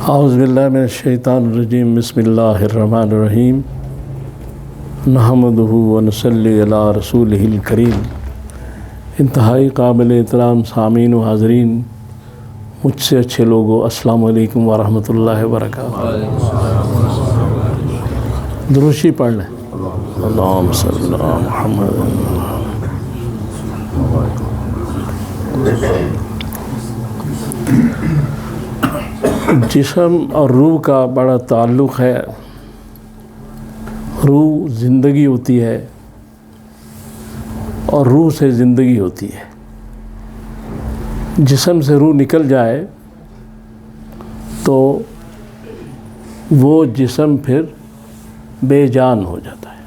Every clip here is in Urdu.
اعوذ باللہ من الشیطان الرجیم بسم اللہ الرحمن الرحیم نحمدہ ونصلی علی رسولہ الکریم۔ انتہائی قابل احترام سامعین و حاضرین، مجھ سے اچھے لوگوں، السلام علیکم ورحمۃ اللہ وبرکاتہ۔ دروشی پڑھ لیں۔ اللہم صلی علی محمد۔ جسم اور روح کا بڑا تعلق ہے۔ روح زندگی ہوتی ہے اور روح سے زندگی ہوتی ہے۔ جسم سے روح نکل جائے تو وہ جسم پھر بے جان ہو جاتا ہے۔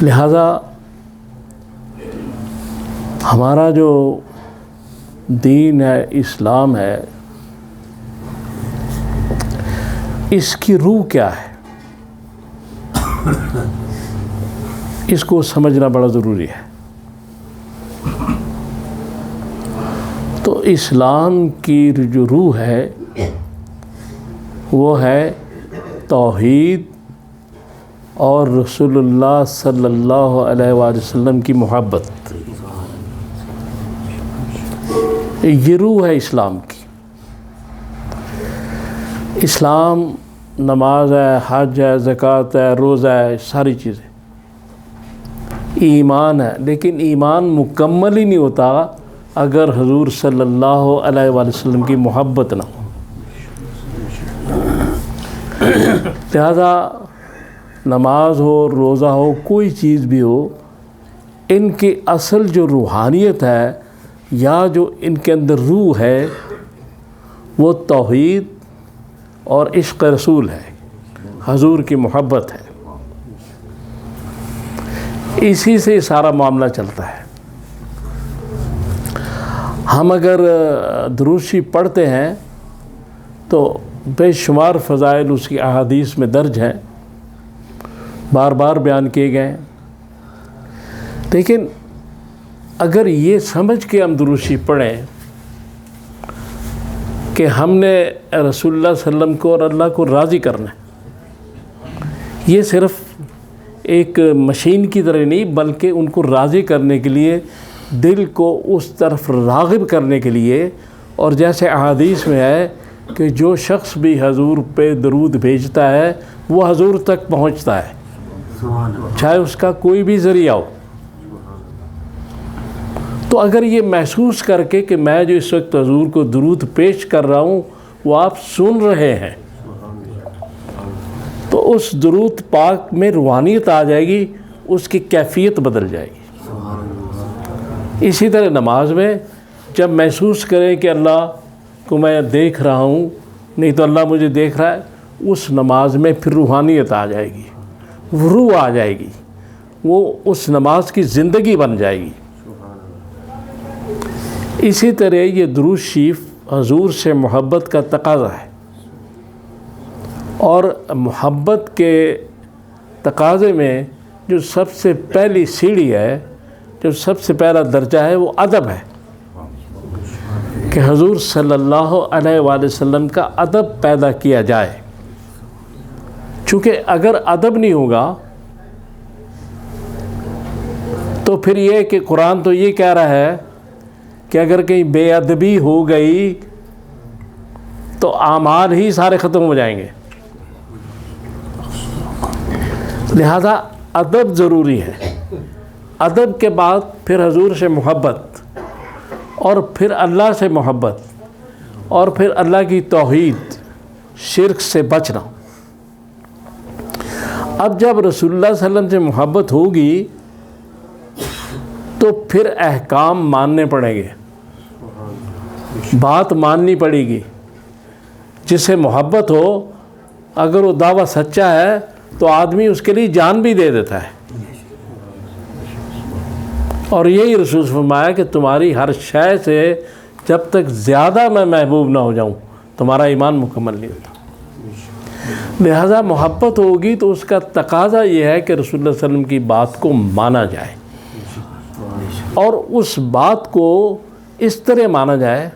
لہذا ہمارا جو دین ہے، اسلام ہے، اس کی روح کیا ہے، اس کو سمجھنا بڑا ضروری ہے۔ تو اسلام کی جو روح ہے وہ ہے توحید اور رسول اللہ صلی اللہ علیہ وآلہ وسلم کی محبت۔ یہ روح ہے اسلام کی۔ اسلام نماز ہے، حج ہے، زکوٰۃ ہے، روزہ ہے، ساری چیزیں۔ ایمان ہے، لیکن ایمان مکمل ہی نہیں ہوتا اگر حضور صلی اللہ علیہ وآلہ وسلم کی محبت نہ ہو۔ لہذا نماز ہو، روزہ ہو، کوئی چیز بھی ہو، ان کی اصل جو روحانیت ہے یا جو ان کے اندر روح ہے وہ توحید اور عشق رسول ہے، حضور کی محبت ہے۔ اسی سے سارا معاملہ چلتا ہے۔ ہم اگر دروشی پڑھتے ہیں تو بے شمار فضائل اس کی احادیث میں درج ہیں، بار بار بیان کیے گئے ہیں۔ لیکن اگر یہ سمجھ کے ہم دروشی پڑھیں کہ ہم نے رسول اللہ صلی اللہ علیہ وسلم کو اور اللہ کو راضی کرنا ہے، یہ صرف ایک مشین کی طرح نہیں بلکہ ان کو راضی کرنے کے لیے، دل کو اس طرف راغب کرنے کے لیے، اور جیسے احادیث میں ہے کہ جو شخص بھی حضور پہ درود بھیجتا ہے وہ حضور تک پہنچتا ہے، چاہے اس کا کوئی بھی ذریعہ ہو۔ تو اگر یہ محسوس کر کے کہ میں جو اس وقت حضور کو درود پیش کر رہا ہوں وہ آپ سن رہے ہیں، تو اس درود پاک میں روحانیت آ جائے گی، اس کی کیفیت بدل جائے گی۔ اسی طرح نماز میں جب محسوس کریں کہ اللہ کو میں دیکھ رہا ہوں، نہیں تو اللہ مجھے دیکھ رہا ہے، اس نماز میں پھر روحانیت آ جائے گی، وہ روح آ جائے گی، وہ اس نماز کی زندگی بن جائے گی۔ اسی طرح یہ درود شریف حضور سے محبت کا تقاضا ہے، اور محبت کے تقاضے میں جو سب سے پہلی سیڑھی ہے، جو سب سے پہلا درجہ ہے، وہ ادب ہے کہ حضور صلی اللہ علیہ وآلہ وسلم کا ادب پیدا کیا جائے۔ چونکہ اگر ادب نہیں ہوگا تو پھر یہ کہ قرآن تو یہ کہہ رہا ہے کہ اگر کہیں بے ادبی ہو گئی تو اعمال ہی سارے ختم ہو جائیں گے۔ لہذا ادب ضروری ہے۔ ادب کے بعد پھر حضور سے محبت، اور پھر اللہ سے محبت، اور پھر اللہ کی توحید، شرک سے بچنا۔ اب جب رسول اللہ صلی اللہ علیہ وسلم سے محبت ہوگی تو پھر احکام ماننے پڑیں گے، بات ماننی پڑے گی۔ جس سے محبت ہو، اگر وہ دعویٰ سچا ہے تو آدمی اس کے لیے جان بھی دے دیتا ہے۔ اور یہی رسول فرمایا کہ تمہاری ہر شے سے جب تک زیادہ میں محبوب نہ ہو جاؤں تمہارا ایمان مکمل نہیں ہوتا۔ لہذا محبت ہوگی تو اس کا تقاضا یہ ہے کہ رسول اللہ صلی اللہ علیہ وسلم کی بات کو مانا جائے، اور اس بات کو اس طرح مانا جائے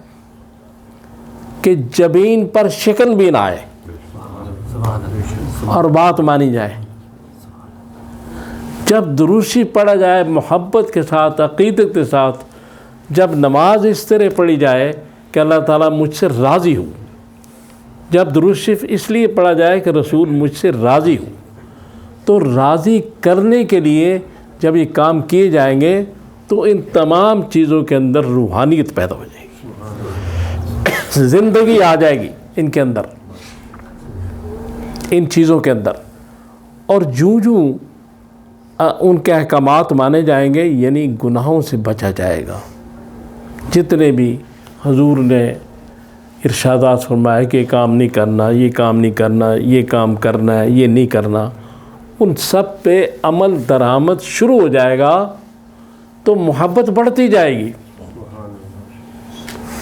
کہ جبین پر شکن بھی نہ آئے اور بات مانی جائے. جب درود شریف پڑھا جائے محبت کے ساتھ، عقیدت کے ساتھ، جب نماز اس طرح پڑھی جائے کہ اللہ تعالیٰ مجھ سے راضی ہو. جب درود شریف اس لیے پڑھا جائے کہ رسول مجھ سے راضی ہو. تو راضی کرنے کے لیے جب یہ کام کیے جائیں گے تو ان تمام چیزوں کے اندر روحانیت پیدا ہو جائے گی، زندگی آ جائے گی ان کے اندر، ان چیزوں کے اندر. اور جوں ان کے احکامات مانے جائیں گے یعنی گناہوں سے بچا جائے گا. جتنے بھی حضور نے ارشادات فرمایا کہ یہ کام نہیں کرنا، یہ کام نہیں کرنا، یہ کام کرنا ہے، یہ نہیں کرنا، ان سب پہ عمل درآمد شروع ہو جائے گا تو محبت بڑھتی جائے گی.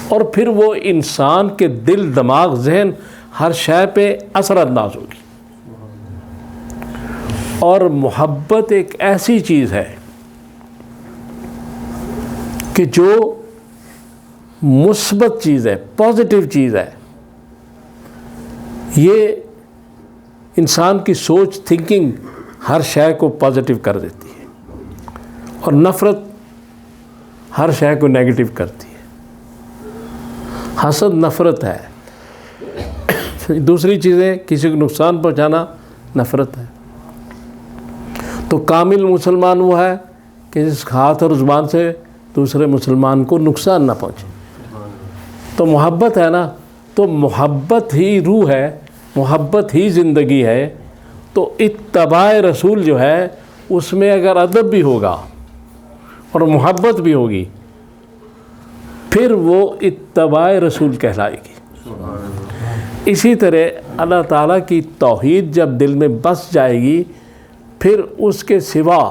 اور پھر وہ انسان کے دل، دماغ، ذہن ہر شے پہ اثر انداز ہوگی. اور محبت ایک ایسی چیز ہے کہ جو مثبت چیز ہے، پازیٹیو چیز ہے. یہ انسان کی سوچ، تھنکنگ ہر شے کو پازیٹیو کر دیتی ہے، اور نفرت ہر شے کو نیگیٹو کرتی ہے. حسد نفرت ہے. دوسری چیزیں کسی کو نقصان پہنچانا نفرت ہے. تو کامل مسلمان وہ ہے کہ جس ہاتھ اور زبان سے دوسرے مسلمان کو نقصان نہ پہنچے. تو محبت ہے نا، تو محبت ہی روح ہے، محبت ہی زندگی ہے. تو اتباع رسول جو ہے اس میں اگر ادب بھی ہوگا اور محبت بھی ہوگی پھر وہ اتباع رسول کہلائے گی. اسی طرح اللہ تعالیٰ کی توحید جب دل میں بس جائے گی پھر اس کے سوا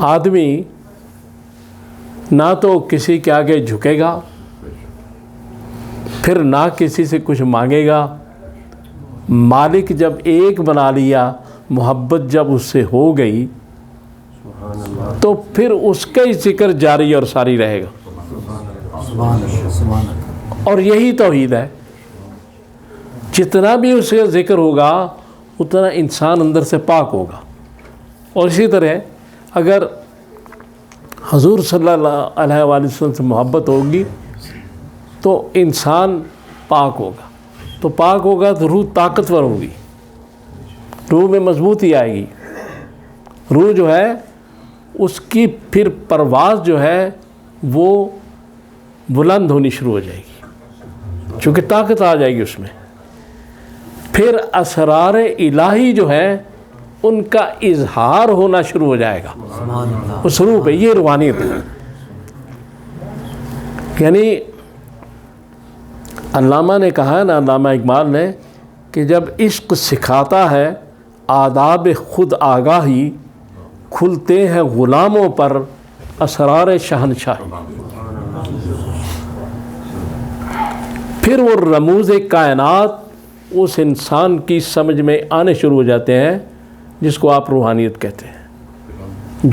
آدمی نہ تو کسی کے آگے جھکے گا، پھر نہ کسی سے کچھ مانگے گا. مالک جب ایک بنا لیا، محبت جب اس سے ہو گئی تو پھر اس کا ہی ذکر جاری اور ساری رہے گا. اور یہی توحید ہے. جتنا بھی اس کا ذکر ہوگا اتنا انسان اندر سے پاک ہوگا. اور اسی طرح اگر حضور صلی اللہ علیہ وآلہ وسلم سے محبت ہوگی تو انسان پاک ہوگا. تو پاک ہوگا تو روح طاقتور ہوگی، روح میں مضبوطی آئے گی. روح جو ہے اس کی پھر پرواز جو ہے وہ بلند ہونی شروع ہو جائے گی، چونکہ طاقت آ جائے گی اس میں. پھر اسرار الہی جو ہے ان کا اظہار ہونا شروع ہو جائے گا اس روح پہ. یہ روحانیت ہے. یعنی علامہ نے کہا ہے نا، علامہ اقبال نے، کہ جب عشق سکھاتا ہے آداب خود آگاہی، کھلتے ہیں غلاموں پر اسرار شہنشاہی. پھر وہ رموز کائنات اس انسان کی سمجھ میں آنے شروع ہو جاتے ہیں جس کو آپ روحانیت کہتے ہیں،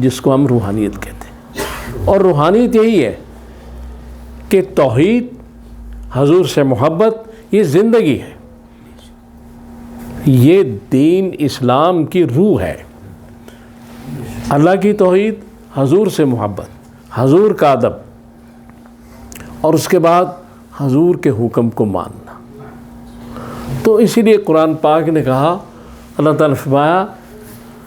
جس کو ہم روحانیت کہتے ہیں. اور روحانیت یہی ہے کہ توحید، حضور سے محبت، یہ زندگی ہے. یہ دین اسلام کی روح ہے. اللہ کی توحید، حضور سے محبت، حضور کا ادب، اور اس کے بعد حضور کے حکم کو ماننا. تو اسی لیے قرآن پاک نے کہا، اللہ تعالیٰ نے فرمایا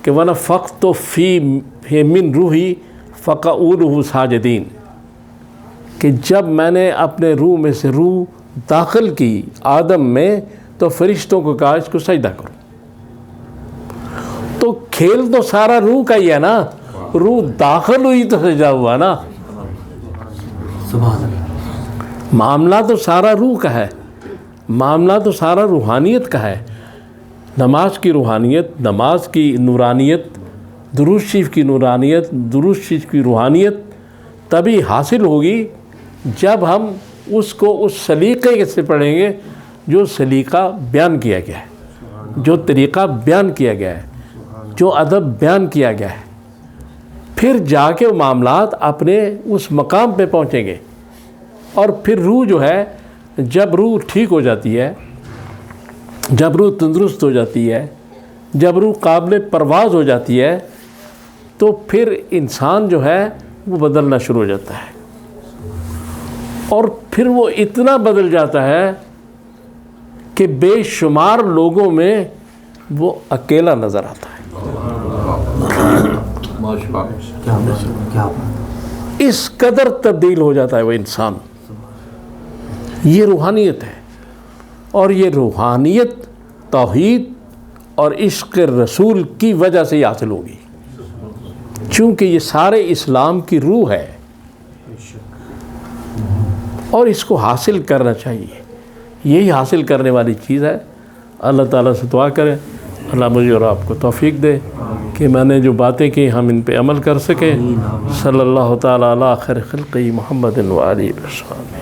کہ وَنَفَخْتُ فِيهِ مِن رُوحِي فَقَعُوا لَهُ ساجدین، کہ جب میں نے اپنے روح میں سے روح داخل کی آدم میں تو فرشتوں کو کہا اس کو سجدہ کرو. تو کھیل تو سارا روح کا ہی ہے نا، روح داخل ہوئی تو سجدہ ہوا نا. معاملہ تو سارا روح کا ہے، معاملہ تو سارا روحانیت کا ہے. نماز کی روحانیت، نماز کی نورانیت، درود شریف کی نورانیت، درود شریف کی روحانیت تبھی حاصل ہوگی جب ہم اس کو اس سلیقے سے پڑھیں گے جو سلیقہ بیان کیا گیا ہے، جو طریقہ بیان کیا گیا ہے، جو ادب بیان کیا گیا ہے. پھر جا کے معاملات اپنے اس مقام پہ پہنچیں گے اور پھر روح جو ہے، جب روح ٹھیک ہو جاتی ہے، جب روح تندرست ہو جاتی ہے، جب روح قابل پرواز ہو جاتی ہے، تو پھر انسان جو ہے وہ بدلنا شروع ہو جاتا ہے، اور پھر وہ اتنا بدل جاتا ہے کہ بے شمار لوگوں میں وہ اکیلا نظر آتا ہے۔ اس قدر تبدیل ہو جاتا ہے وہ انسان۔ یہ روحانیت ہے، اور یہ روحانیت توحید اور عشق رسول کی وجہ سے ہی حاصل ہوگی، چونکہ یہ سارے اسلام کی روح ہے، اور اس کو حاصل کرنا چاہیے۔ یہی حاصل کرنے والی چیز ہے۔ اللہ تعالیٰ سے دعا کریں اللہ مجھے اور آپ کو توفیق دے کہ میں نے جو باتیں کی ہم ان پہ عمل کر سکیں۔ صلی اللہ تعالیٰ علی خیر خلقہ محمد و آلہ وصحبہ۔